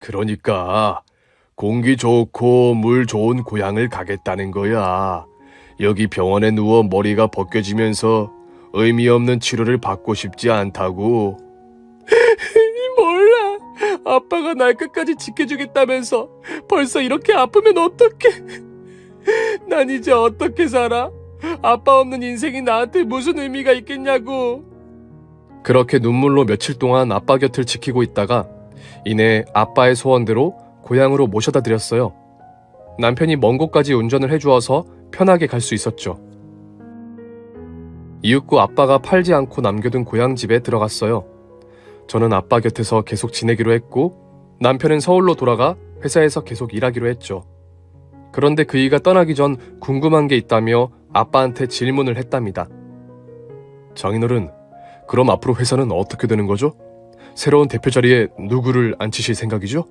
그러니까 공기 좋고 물 좋은 고향을 가겠다는 거야. 여기 병원에 누워 머리가 벗겨지면서 의미 없는 치료를 받고 싶지 않다고. 몰라. 아빠가 날 끝까지 지켜주겠다면서 벌써 이렇게 아프면 어떡해. 난 이제 어떻게 살아? 아빠 없는 인생이 나한테 무슨 의미가 있겠냐고. 그렇게 눈물로 며칠 동안 아빠 곁을 지키고 있다가 이내 아빠의 소원대로 고향으로 모셔다 드렸어요. 남편이 먼 곳까지 운전을 해주어서 편하게 갈 수 있었죠. 이윽고 아빠가 팔지 않고 남겨둔 고향집에 들어갔어요. 저는 아빠 곁에서 계속 지내기로 했고 남편은 서울로 돌아가 회사에서 계속 일하기로 했죠. 그런데 그이가 떠나기 전 궁금한 게 있다며 아빠한테 질문을 했답니다. 장인어른, 그럼 앞으로 회사는 어떻게 되는 거죠? 새로운 대표 자리에 누구를 앉히실 생각이죠?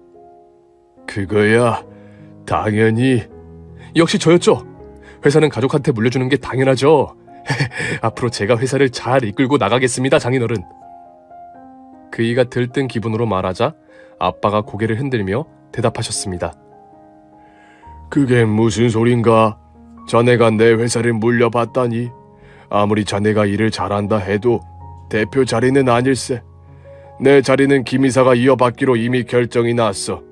그거야, 당연히. 역시 저였죠. 회사는 가족한테 물려주는 게 당연하죠. 앞으로 제가 회사를 잘 이끌고 나가겠습니다, 장인어른. 그이가 들뜬 기분으로 말하자 아빠가 고개를 흔들며 대답하셨습니다. 그게 무슨 소린가? 자네가 내 회사를 물려받다니. 아무리 자네가 일을 잘한다 해도 대표 자리는 아닐세. 내 자리는 김 이사가 이어받기로 이미 결정이 났어.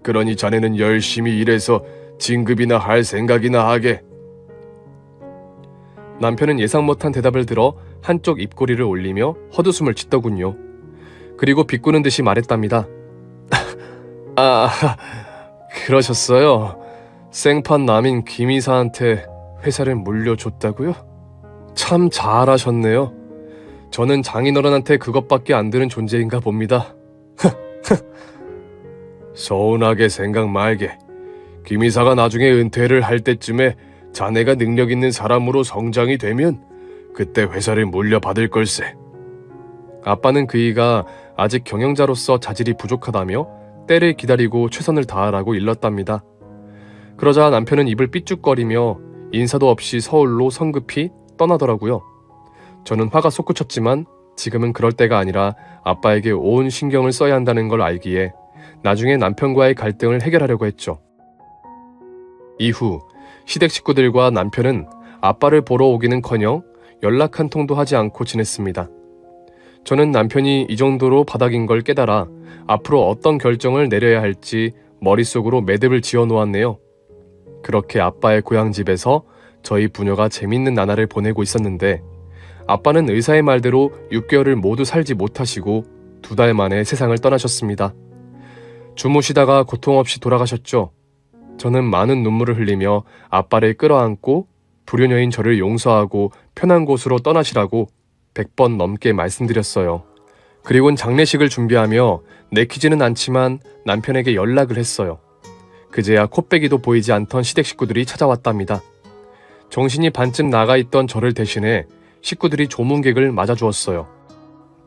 그러니 자네는 열심히 일해서 진급이나 할 생각이나 하게. 남편은 예상 못한 대답을 들어 한쪽 입꼬리를 올리며 헛웃음을 짓더군요. 그리고 비꼬는 듯이 말했답니다. 그러셨어요. 생판 남인 김 이사한테 회사를 물려줬다고요? 참 잘하셨네요. 저는 장인어른한테 그것밖에 안 되는 존재인가 봅니다. 서운하게 생각 말게. 김 이사가 나중에 은퇴를 할 때쯤에 자네가 능력 있는 사람으로 성장이 되면 그때 회사를 물려받을 걸세. 아빠는 그이가 아직 경영자로서 자질이 부족하다며 때를 기다리고 최선을 다하라고 일렀답니다. 그러자 남편은 입을 삐죽거리며 인사도 없이 서울로 성급히 떠나더라고요. 저는 화가 솟구쳤지만 지금은 그럴 때가 아니라 아빠에게 온 신경을 써야 한다는 걸 알기에 나중에 남편과의 갈등을 해결하려고 했죠. 이후 시댁 식구들과 남편은 아빠를 보러 오기는커녕 연락 한 통도 하지 않고 지냈습니다. 저는 남편이 이 정도로 바닥인 걸 깨달아 앞으로 어떤 결정을 내려야 할지 머릿속으로 매듭을 지어 놓았네요. 그렇게 아빠의 고향집에서 저희 부녀가 재밌는 나날을 보내고 있었는데 아빠는 의사의 말대로 6개월을 모두 살지 못하시고 2달 만에 세상을 떠나셨습니다. 주무시다가 고통 없이 돌아가셨죠. 저는 많은 눈물을 흘리며 아빠를 끌어안고 불효녀인 저를 용서하고 편한 곳으로 떠나시라고 100번 넘게 말씀드렸어요. 그리고는 장례식을 준비하며 내키지는 않지만 남편에게 연락을 했어요. 그제야 코빼기도 보이지 않던 시댁 식구들이 찾아왔답니다. 정신이 반쯤 나가있던 저를 대신해 식구들이 조문객을 맞아주었어요.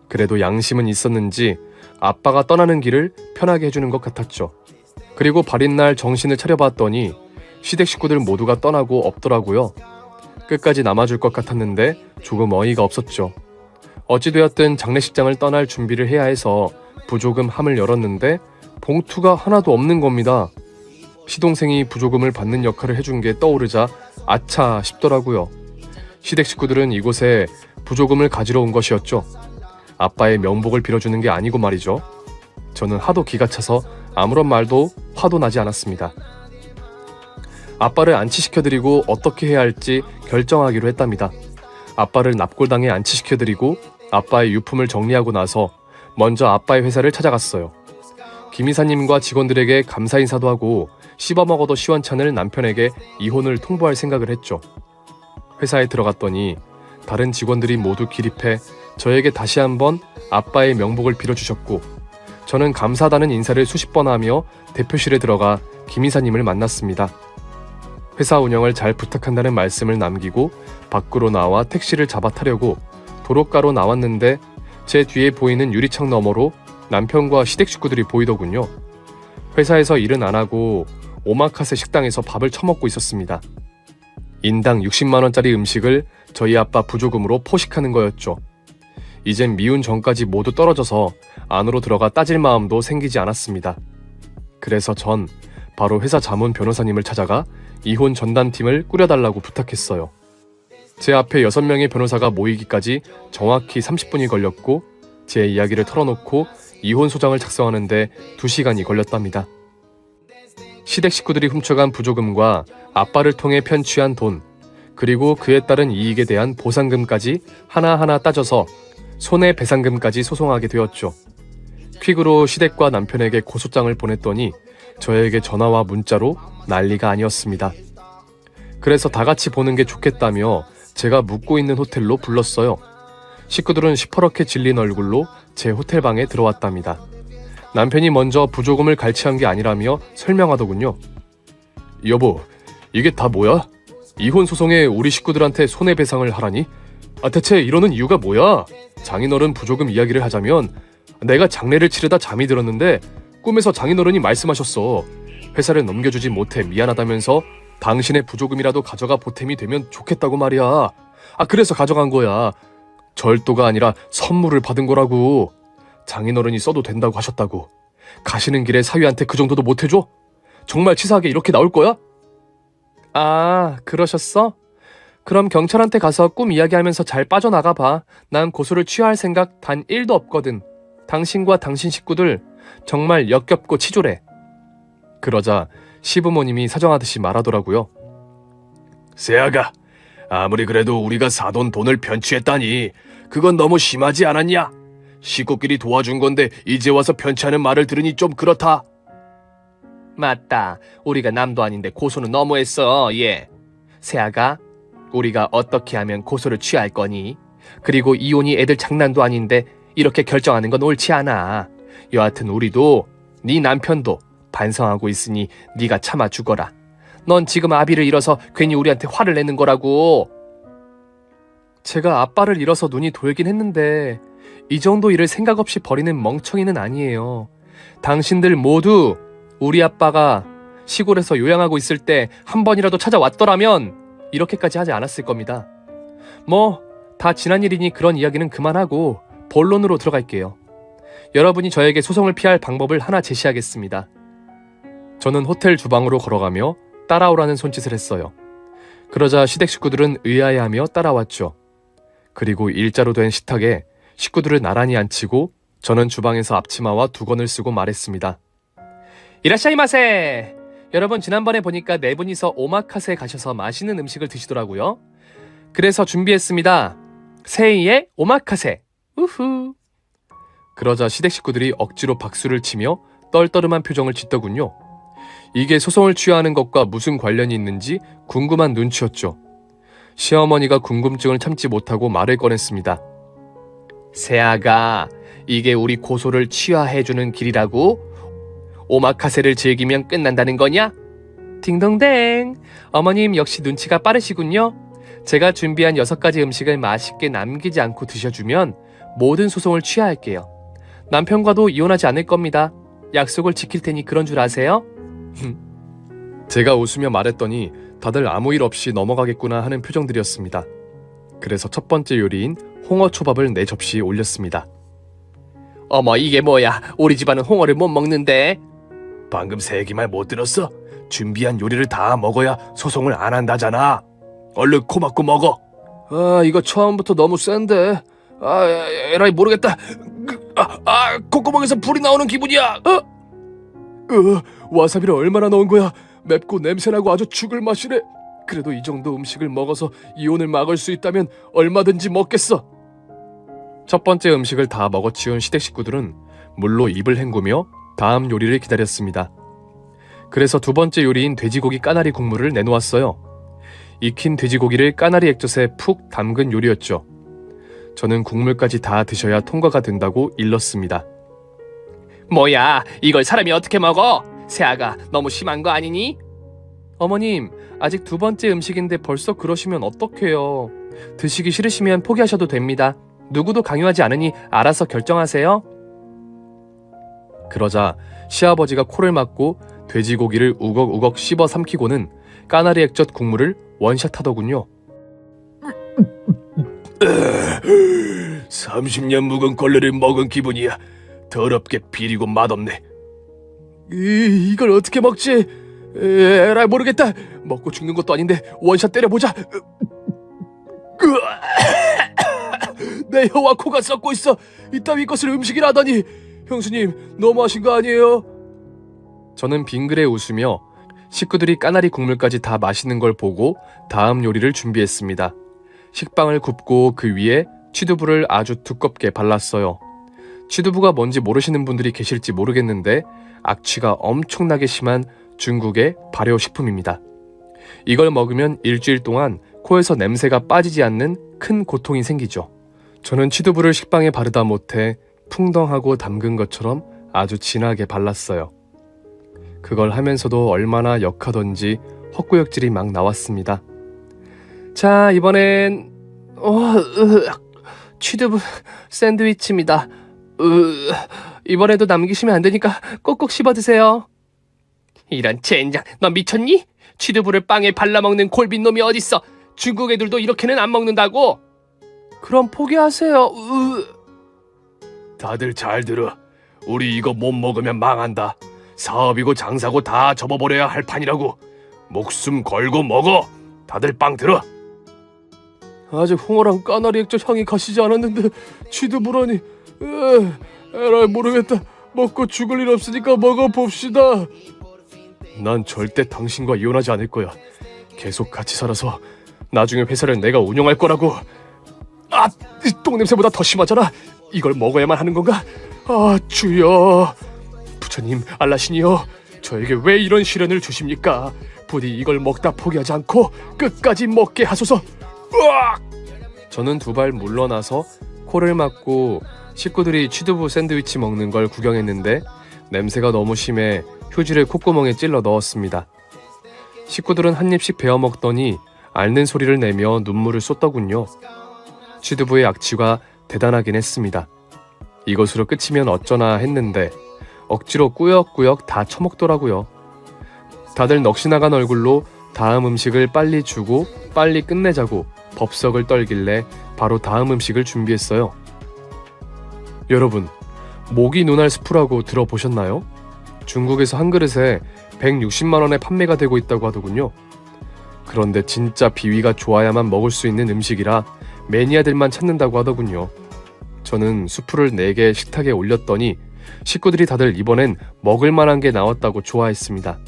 그래도 양심은 있었는지 아빠가 떠나는 길을 편하게 해주는 것 같았죠. 그리고 발인 날 정신을 차려봤더니 시댁 식구들 모두가 떠나고 없더라고요. 끝까지 남아줄 것 같았는데 조금 어이가 없었죠. 어찌되었든 장례식장을 떠날 준비를 해야 해서 부조금 함을 열었는데 봉투가 하나도 없는 겁니다. 시동생이 부조금을 받는 역할을 해준 게 떠오르자 아차 싶더라고요. 시댁 식구들은 이곳에 부조금을 가지러 온 것이었죠. 아빠의 명복을 빌어주는 게 아니고 말이죠. 저는 하도 기가 차서 아무런 말도 화도 나지 않았습니다. 아빠를 안치시켜드리고 어떻게 해야 할지 결정하기로 했답니다. 아빠를 납골당에 안치시켜드리고 아빠의 유품을 정리하고 나서 먼저 아빠의 회사를 찾아갔어요. 김 이사님과 직원들에게 감사 인사도 하고 씹어먹어도 시원찮을 남편에게 이혼을 통보할 생각을 했죠. 회사에 들어갔더니 다른 직원들이 모두 기립해 저에게 다시 한번 아빠의 명복을 빌어주셨고 저는 감사하다는 인사를 수십 번 하며 대표실에 들어가 김 이사님을 만났습니다. 회사 운영을 잘 부탁한다는 말씀을 남기고 밖으로 나와 택시를 잡아 타려고 도로가로 나왔는데 제 뒤에 보이는 유리창 너머로 남편과 시댁 식구들이 보이더군요. 회사에서 일은 안 하고 오마카세 식당에서 밥을 처먹고 있었습니다. 인당 60만원짜리 음식을 저희 아빠 부조금으로 포식하는 거였죠. 이젠 미운 정까지 모두 떨어져서 안으로 들어가 따질 마음도 생기지 않았습니다. 그래서 전 바로 회사 자문 변호사님을 찾아가 이혼 전담팀을 꾸려달라고 부탁했어요. 제 앞에 6명의 변호사가 모이기까지 정확히 30분이 걸렸고 제 이야기를 털어놓고 이혼 소장을 작성하는데 2시간이 걸렸답니다. 시댁 식구들이 훔쳐간 부조금과 아빠를 통해 편취한 돈, 그리고 그에 따른 이익에 대한 보상금까지 하나하나 따져서 손해배상금까지 소송하게 되었죠. 퀵으로 시댁과 남편에게 고소장을 보냈더니 저에게 전화와 문자로 난리가 아니었습니다. 그래서 다 같이 보는 게 좋겠다며 제가 묵고 있는 호텔로 불렀어요. 식구들은 시퍼렇게 질린 얼굴로 제 호텔방에 들어왔답니다. 남편이 먼저 부조금을 갈취한 게 아니라며 설명하더군요. 여보, 이게 다 뭐야? 이혼 소송에 우리 식구들한테 손해배상을 하라니? 대체 이러는 이유가 뭐야? 장인어른 부조금 이야기를 하자면 내가 장례를 치르다 잠이 들었는데 꿈에서 장인어른이 말씀하셨어. 회사를 넘겨주지 못해 미안하다면서 당신의 부조금이라도 가져가 보탬이 되면 좋겠다고 말이야. 그래서 가져간 거야. 절도가 아니라 선물을 받은 거라고. 장인어른이 써도 된다고 하셨다고. 가시는 길에 사위한테 그 정도도 못 해줘? 정말 치사하게 이렇게 나올 거야? 그러셨어? 그럼 경찰한테 가서 꿈 이야기하면서 잘 빠져나가 봐. 난 고소를 취하할 생각 단 1도 없거든. 당신과 당신 식구들 정말 역겹고 치졸해. 그러자 시부모님이 사정하듯이 말하더라고요. 세아가, 아무리 그래도 우리가 사돈 돈을 편취했다니 그건 너무 심하지 않았냐? 식구끼리 도와준 건데 이제 와서 편취하는 말을 들으니 좀 그렇다. 맞다. 우리가 남도 아닌데 고소는 너무했어. 세아가, 우리가 어떻게 하면 고소를 취할 거니? 그리고 이혼이 애들 장난도 아닌데 이렇게 결정하는 건 옳지 않아. 여하튼 우리도 네 남편도 반성하고 있으니 네가 참아 주거라. 넌 지금 아비를 잃어서 괜히 우리한테 화를 내는 거라고. 제가 아빠를 잃어서 눈이 돌긴 했는데 이 정도 일을 생각 없이 버리는 멍청이는 아니에요. 당신들 모두 우리 아빠가 시골에서 요양하고 있을 때 한 번이라도 찾아왔더라면 이렇게까지 하지 않았을 겁니다. 다 지난 일이니 그런 이야기는 그만하고 본론으로 들어갈게요. 여러분이 저에게 소송을 피할 방법을 하나 제시하겠습니다. 저는 호텔 주방으로 걸어가며 따라오라는 손짓을 했어요. 그러자 시댁 식구들은 의아해하며 따라왔죠. 그리고 일자로 된 식탁에 식구들을 나란히 앉히고 저는 주방에서 앞치마와 두건을 쓰고 말했습니다. 이라샤이마세! 여러분, 지난번에 보니까 4분이서 오마카세 가셔서 맛있는 음식을 드시더라고요. 그래서 준비했습니다. 세이의 오마카세! 우후! 그러자 시댁 식구들이 억지로 박수를 치며 떨떠름한 표정을 짓더군요. 이게 소송을 취하하는 것과 무슨 관련이 있는지 궁금한 눈치였죠. 시어머니가 궁금증을 참지 못하고 말을 꺼냈습니다. 세아가, 이게 우리 고소를 취하해주는 길이라고? 오마카세를 즐기면 끝난다는 거냐? 딩동댕! 어머님 역시 눈치가 빠르시군요. 제가 준비한 6가지 음식을 맛있게 남기지 않고 드셔주면 모든 소송을 취하할게요. 남편과도 이혼하지 않을 겁니다. 약속을 지킬 테니 그런 줄 아세요? 제가 웃으며 말했더니 다들 아무 일 없이 넘어가겠구나 하는 표정들이었습니다. 그래서 첫 번째 요리인 홍어초밥을 4접시 올렸습니다. 어머, 이게 뭐야? 우리 집안은 홍어를 못 먹는데. 방금 새 얘기 말 못 들었어? 준비한 요리를 다 먹어야 소송을 안 한다잖아. 얼른 코 막고 먹어. 이거 처음부터 너무 센데. 에라이 모르겠다. 콧구멍에서 불이 나오는 기분이야. 와사비를 얼마나 넣은 거야? 맵고 냄새나고 아주 죽을 맛이래. 그래도 이 정도 음식을 먹어서 이혼을 막을 수 있다면 얼마든지 먹겠어. 첫 번째 음식을 다 먹어치운 시댁 식구들은 물로 입을 헹구며 다음 요리를 기다렸습니다. 그래서 두 번째 요리인 돼지고기 까나리 국물을 내놓았어요. 익힌 돼지고기를 까나리 액젓에 푹 담근 요리였죠. 저는 국물까지 다 드셔야 통과가 된다고 일렀습니다. 뭐야, 이걸 사람이 어떻게 먹어? 세아가, 너무 심한 거 아니니? 어머님, 아직 두 번째 음식인데 벌써 그러시면 어떡해요. 드시기 싫으시면 포기하셔도 됩니다. 누구도 강요하지 않으니 알아서 결정하세요. 그러자 시아버지가 코를 막고 돼지고기를 우걱우걱 씹어 삼키고는 까나리 액젓 국물을 원샷하더군요. 30년 묵은 걸레를 먹은 기분이야. 더럽게 비리고 맛없네. 이걸 어떻게 먹지? 에라이 모르겠다. 먹고 죽는 것도 아닌데 원샷 때려보자. 내 혀와 코가 썩고 있어. 이따위 것을 음식이라더니. 형수님 너무하신 거 아니에요? 저는 빙그레 웃으며 식구들이 까나리 국물까지 다 마시는 걸 보고 다음 요리를 준비했습니다. 식빵을 굽고 그 위에 취두부를 아주 두껍게 발랐어요. 취두부가 뭔지 모르시는 분들이 계실지 모르겠는데 악취가 엄청나게 심한 중국의 발효식품입니다. 이걸 먹으면 일주일 동안 코에서 냄새가 빠지지 않는 큰 고통이 생기죠. 저는 취두부를 식빵에 바르다 못해 풍덩하고 담근 것처럼 아주 진하게 발랐어요. 그걸 하면서도 얼마나 역하던지 헛구역질이 막 나왔습니다. 자, 이번엔 취두부 샌드위치입니다. 이번에도 남기시면 안 되니까 꼭꼭 씹어 드세요. 이런 젠장, 너 미쳤니? 취두부를 빵에 발라먹는 골빈놈이 어딨어? 중국 애들도 이렇게는 안 먹는다고? 그럼 포기하세요. 다들 잘 들어. 우리 이거 못 먹으면 망한다. 사업이고 장사고 다 접어버려야 할 판이라고. 목숨 걸고 먹어. 다들 빵 들어. 아직 홍어랑 까나리 액젓 향이 가시지 않았는데 취두부라니. 에라이 모르겠다. 먹고 죽을 일 없으니까 먹어봅시다. 난 절대 당신과 이혼하지 않을 거야. 계속 같이 살아서 나중에 회사를 내가 운영할 거라고. 똥냄새보다 더 심하잖아. 이걸 먹어야만 하는 건가? 주여, 부처님, 알라신이여, 저에게 왜 이런 시련을 주십니까? 부디 이걸 먹다 포기하지 않고 끝까지 먹게 하소서. 저는 두 발 물러나서 코를 막고 식구들이 취두부 샌드위치 먹는 걸 구경했는데 냄새가 너무 심해 휴지를 콧구멍에 찔러 넣었습니다. 식구들은 한 입씩 베어 먹더니 앓는 소리를 내며 눈물을 쏟더군요. 취두부의 악취가 대단하긴 했습니다. 이것으로 끝이면 어쩌나 했는데 억지로 꾸역꾸역 다 처먹더라고요. 다들 넋이나간 얼굴로 다음 음식을 빨리 주고 빨리 끝내자고 법석을 떨길래 바로 다음 음식을 준비했어요. 여러분, 모기 눈알 스프라고 들어보셨나요? 중국에서 한 그릇에 160만 원에 판매가 되고 있다고 하더군요. 그런데 진짜 비위가 좋아야만 먹을 수 있는 음식이라 매니아들만 찾는다고 하더군요. 저는 수프를 4개 식탁에 올렸더니 식구들이 다들 이번엔 먹을 만한 게 나왔다고 좋아했습니다.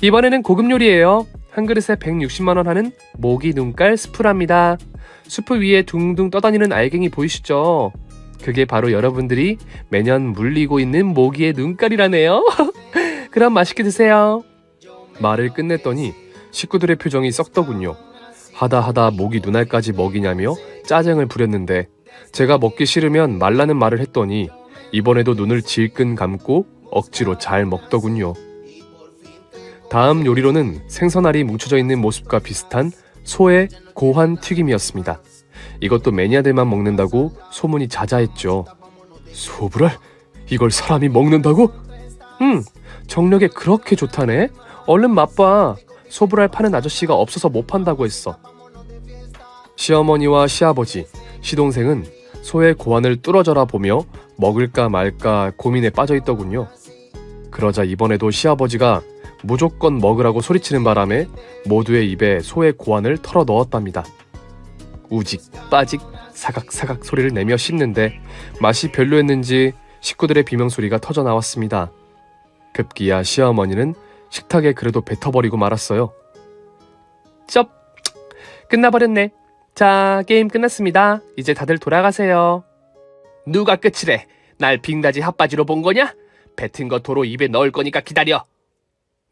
이번에는 고급 요리예요. 한 그릇에 160만 원 하는 모기 눈깔 스프랍니다. 수프 위에 둥둥 떠다니는 알갱이 보이시죠? 그게 바로 여러분들이 매년 물리고 있는 모기의 눈깔이라네요. 그럼 맛있게 드세요. 말을 끝냈더니 식구들의 표정이 썩더군요. 하다 모기 눈알까지 먹이냐며 짜증을 부렸는데 제가 먹기 싫으면 말라는 말을 했더니 이번에도 눈을 질끈 감고 억지로 잘 먹더군요. 다음 요리로는 생선알이 뭉쳐져 있는 모습과 비슷한 소의 고환 튀김이었습니다. 이것도 매니아들만 먹는다고 소문이 자자했죠. 소불알? 이걸 사람이 먹는다고? 정력에 그렇게 좋다네. 얼른 맛봐. 소불알 파는 아저씨가 없어서 못 판다고 했어. 시어머니와 시아버지, 시동생은 소의 고환을 뚫어져라 보며 먹을까 말까 고민에 빠져있더군요. 그러자 이번에도 시아버지가 무조건 먹으라고 소리치는 바람에 모두의 입에 소의 고환을 털어 넣었답니다. 우직 빠직 사각사각 소리를 내며 씹는데 맛이 별로였는지 식구들의 비명소리가 터져 나왔습니다. 급기야 시어머니는 식탁에 그래도 뱉어버리고 말았어요. 쩝! 끝나버렸네. 자, 게임 끝났습니다. 이제 다들 돌아가세요. 누가 끝이래? 날 빙다지 핫바지로 본 거냐? 뱉은 거 도로 입에 넣을 거니까 기다려.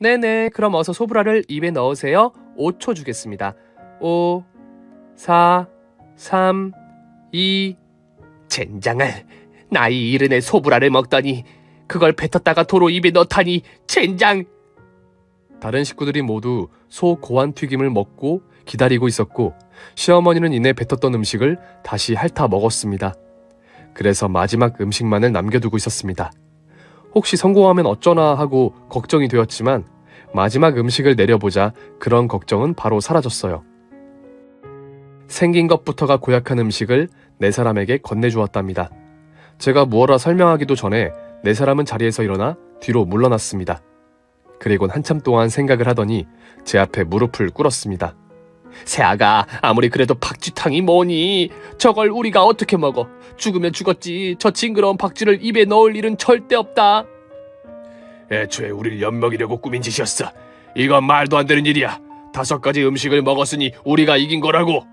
네네, 그럼 어서 소불알을 입에 넣으세요. 5초 주겠습니다. 5, 4, 3, 2... 젠장을, 나이 이른에 소불알을 먹더니 그걸 뱉었다가 도로 입에 넣다니 젠장! 다른 식구들이 모두 소 고환 튀김을 먹고 기다리고 있었고 시어머니는 이내 뱉었던 음식을 다시 핥아 먹었습니다. 그래서 마지막 음식만을 남겨두고 있었습니다. 혹시 성공하면 어쩌나 하고 걱정이 되었지만 마지막 음식을 내려보자 그런 걱정은 바로 사라졌어요. 생긴 것부터가 고약한 음식을 네 사람에게 건네주었답니다. 제가 무어라 설명하기도 전에 네 사람은 자리에서 일어나 뒤로 물러났습니다. 그리곤 한참 동안 생각을 하더니 제 앞에 무릎을 꿇었습니다. 새아가, 아무리 그래도 박쥐탕이 뭐니? 저걸 우리가 어떻게 먹어? 죽으면 죽었지. 저 징그러운 박쥐를 입에 넣을 일은 절대 없다. 애초에 우릴 엿먹이려고 꾸민 짓이었어. 이건 말도 안 되는 일이야. 5가지 음식을 먹었으니 우리가 이긴 거라고.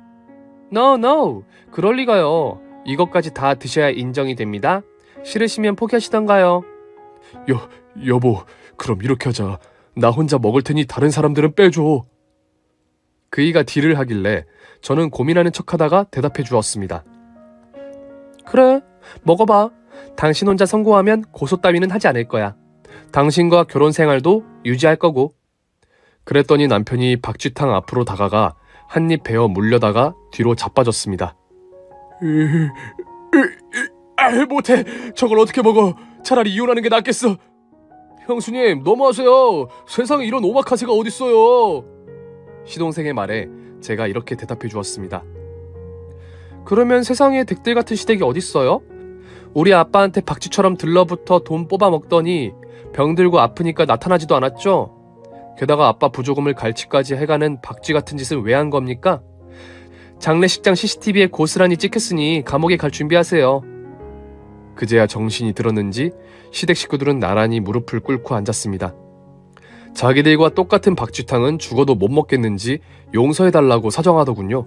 No. 그럴 리가요. 이것까지 다 드셔야 인정이 됩니다. 싫으시면 포기하시던가요. 여보, 그럼 이렇게 하자. 나 혼자 먹을 테니 다른 사람들은 빼줘. 그이가 딜을 하길래 저는 고민하는 척하다가 대답해 주었습니다. 그래, 먹어봐. 당신 혼자 성공하면 고소 따위는 하지 않을 거야. 당신과 결혼 생활도 유지할 거고. 그랬더니 남편이 박쥐탕 앞으로 다가가 한 입 베어 물려다가 뒤로 자빠졌습니다. 못해. 저걸 어떻게 먹어. 차라리 이혼하는 게 낫겠어. 형수님, 너무하세요. 세상에 이런 오마카세가 어딨어요. 시동생의 말에 제가 이렇게 대답해 주었습니다. 그러면 세상에 댁들 같은 시댁이 어딨어요? 우리 아빠한테 박쥐처럼 들러붙어 돈 뽑아 먹더니 병들고 아프니까 나타나지도 않았죠? 게다가 아빠 부조금을 갈취까지 해가는 박쥐 같은 짓은 왜 한 겁니까? 장례식장 CCTV에 고스란히 찍혔으니 감옥에 갈 준비하세요. 그제야 정신이 들었는지 시댁 식구들은 나란히 무릎을 꿇고 앉았습니다. 자기들과 똑같은 박쥐탕은 죽어도 못 먹겠는지 용서해달라고 사정하더군요.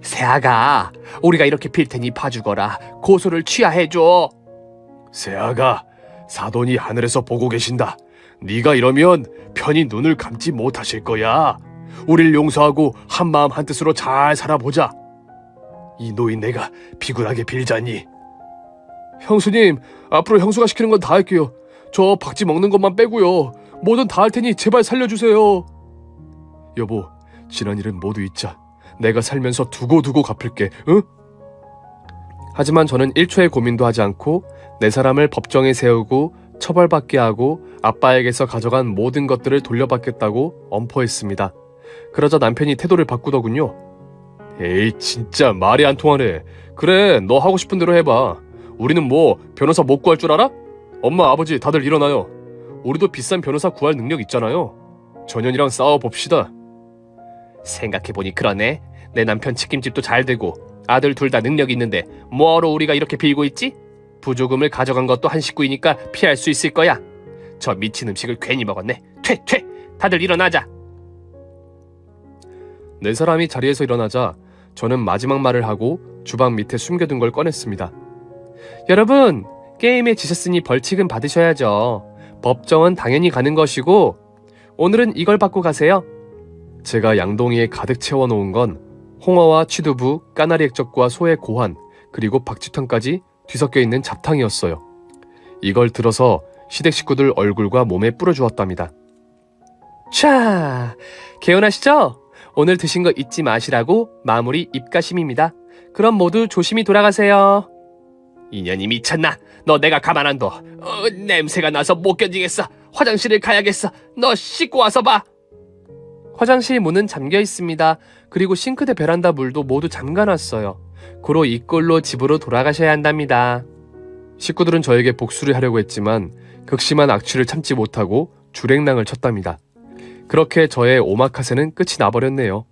새아가, 우리가 이렇게 빌 테니 봐주거라. 고소를 취하해줘. 새아가, 사돈이 하늘에서 보고 계신다. 네가 이러면 편히 눈을 감지 못하실 거야. 우릴 용서하고 한마음 한뜻으로 잘 살아보자. 이 노인네가 비굴하게 빌자니. 형수님, 앞으로 형수가 시키는 건 다 할게요. 저 박쥐 먹는 것만 빼고요. 뭐든 다 할 테니 제발 살려주세요. 여보, 지난 일은 모두 잊자. 내가 살면서 두고두고 갚을게, 응? 하지만 저는 1초의 고민도 하지 않고 내 사람을 법정에 세우고 처벌받게 하고 아빠에게서 가져간 모든 것들을 돌려받겠다고 엄포했습니다. 그러자 남편이 태도를 바꾸더군요. 에이, 진짜 말이 안 통하네. 그래, 너 하고 싶은 대로 해봐. 우리는 뭐 변호사 못 구할 줄 알아? 엄마, 아버지 다들 일어나요. 우리도 비싼 변호사 구할 능력 있잖아요. 전현이랑 싸워봅시다. 생각해보니 그러네. 내 남편 치킨집도 잘 되고 아들 둘 다 능력이 있는데 뭐하러 우리가 이렇게 빌고 있지? 부조금을 가져간 것도 한 식구이니까 피할 수 있을 거야. 저 미친 음식을 괜히 먹었네. 퇴! 다들 일어나자. 네 사람이 자리에서 일어나자 저는 마지막 말을 하고 주방 밑에 숨겨둔 걸 꺼냈습니다. 여러분, 게임에 지셨으니 벌칙은 받으셔야죠. 법정은 당연히 가는 것이고 오늘은 이걸 받고 가세요. 제가 양동이에 가득 채워놓은 건 홍어와 취두부, 까나리 액젓과 소의 고환, 그리고 박쥐탕까지 뒤섞여 있는 잡탕이었어요. 이걸 들어서 시댁 식구들 얼굴과 몸에 뿌려주었답니다. 자, 개운하시죠? 오늘 드신 거 잊지 마시라고 마무리 입가심입니다. 그럼 모두 조심히 돌아가세요. 이년이 미쳤나? 너 내가 가만 안 둬. 냄새가 나서 못 견디겠어. 화장실을 가야겠어. 너 씻고 와서 봐. 화장실 문은 잠겨 있습니다. 그리고 싱크대 베란다 물도 모두 잠가놨어요. 고로 이 꼴로 집으로 돌아가셔야 한답니다. 식구들은 저에게 복수를 하려고 했지만 극심한 악취를 참지 못하고 주랭랑을 쳤답니다. 그렇게 저의 오마카세는 끝이 나버렸네요.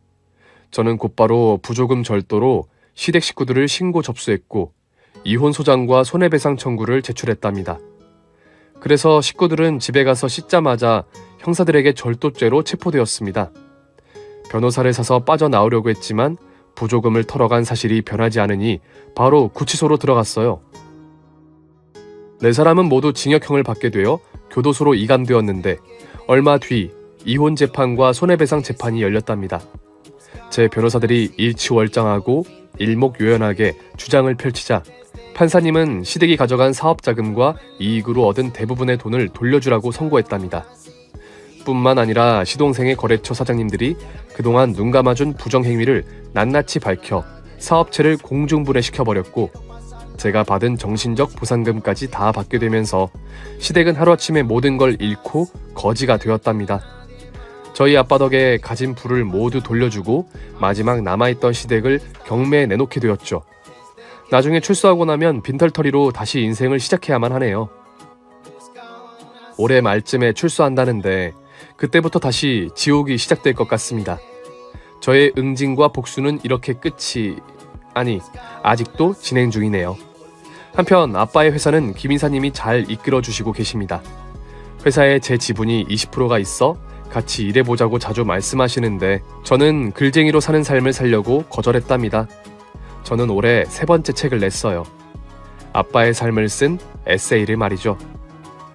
저는 곧바로 부조금 절도로 시댁 식구들을 신고 접수했고 이혼 소장과 손해배상 청구를 제출했답니다. 그래서 식구들은 집에 가서 씻자마자 형사들에게 절도죄로 체포되었습니다. 변호사를 사서 빠져나오려고 했지만 부조금을 털어간 사실이 변하지 않으니 바로 구치소로 들어갔어요. 네 사람은 모두 징역형을 받게 되어 교도소로 이감되었는데 얼마 뒤 이혼 재판과 손해배상 재판이 열렸답니다. 제 변호사들이 일치월장하고 일목요연하게 주장을 펼치자 판사님은 시댁이 가져간 사업자금과 이익으로 얻은 대부분의 돈을 돌려주라고 선고했답니다. 뿐만 아니라 시동생의 거래처 사장님들이 그동안 눈 감아준 부정행위를 낱낱이 밝혀 사업체를 공중분해시켜버렸고 제가 받은 정신적 보상금까지 다 받게 되면서 시댁은 하루아침에 모든 걸 잃고 거지가 되었답니다. 저희 아빠 덕에 가진 부를 모두 돌려주고 마지막 남아있던 시댁을 경매에 내놓게 되었죠. 나중에 출소하고 나면 빈털터리로 다시 인생을 시작해야만 하네요. 올해 말쯤에 출소한다는데 그때부터 다시 지옥이 시작될 것 같습니다. 저의 응징과 복수는 이렇게 아직도 진행 중이네요. 한편 아빠의 회사는 김 이사님이 잘 이끌어 주시고 계십니다. 회사에 제 지분이 20%가 있어 같이 일해보자고 자주 말씀하시는데 저는 글쟁이로 사는 삶을 살려고 거절했답니다. 저는 올해 3번째 책을 냈어요. 아빠의 삶을 쓴 에세이를 말이죠.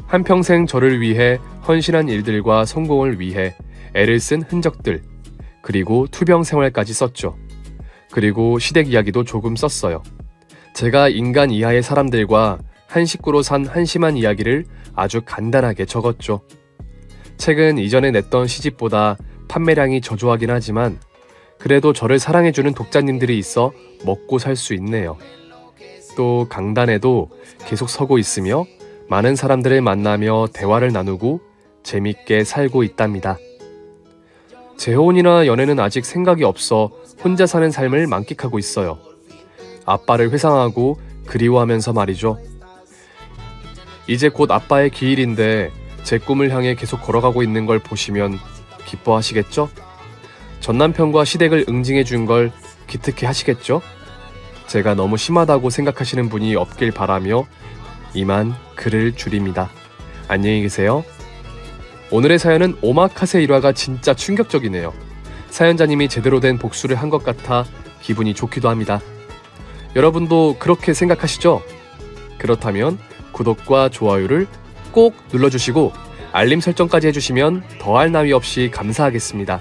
한평생 저를 위해 헌신한 일들과 성공을 위해 애를 쓴 흔적들, 그리고 투병 생활까지 썼죠. 그리고 시댁 이야기도 조금 썼어요. 제가 인간 이하의 사람들과 한 식구로 산 한심한 이야기를 아주 간단하게 적었죠. 책은 이전에 냈던 시집보다 판매량이 저조하긴 하지만 그래도 저를 사랑해주는 독자님들이 있어 먹고 살 수 있네요. 또 강단에도 계속 서고 있으며 많은 사람들을 만나며 대화를 나누고 재밌게 살고 있답니다. 재혼이나 연애는 아직 생각이 없어 혼자 사는 삶을 만끽하고 있어요. 아빠를 회상하고 그리워하면서 말이죠. 이제 곧 아빠의 기일인데 제 꿈을 향해 계속 걸어가고 있는 걸 보시면 기뻐하시겠죠? 전 남편과 시댁을 응징해 준 걸 기특해 하시겠죠? 제가 너무 심하다고 생각하시는 분이 없길 바라며 이만 글을 줄입니다. 안녕히 계세요. 오늘의 사연은 오마카세 일화가 진짜 충격적이네요. 사연자님이 제대로 된 복수를 한 것 같아 기분이 좋기도 합니다. 여러분도 그렇게 생각하시죠? 그렇다면 구독과 좋아요를 꼭 눌러주시고 알림 설정까지 해주시면 더할 나위 없이 감사하겠습니다.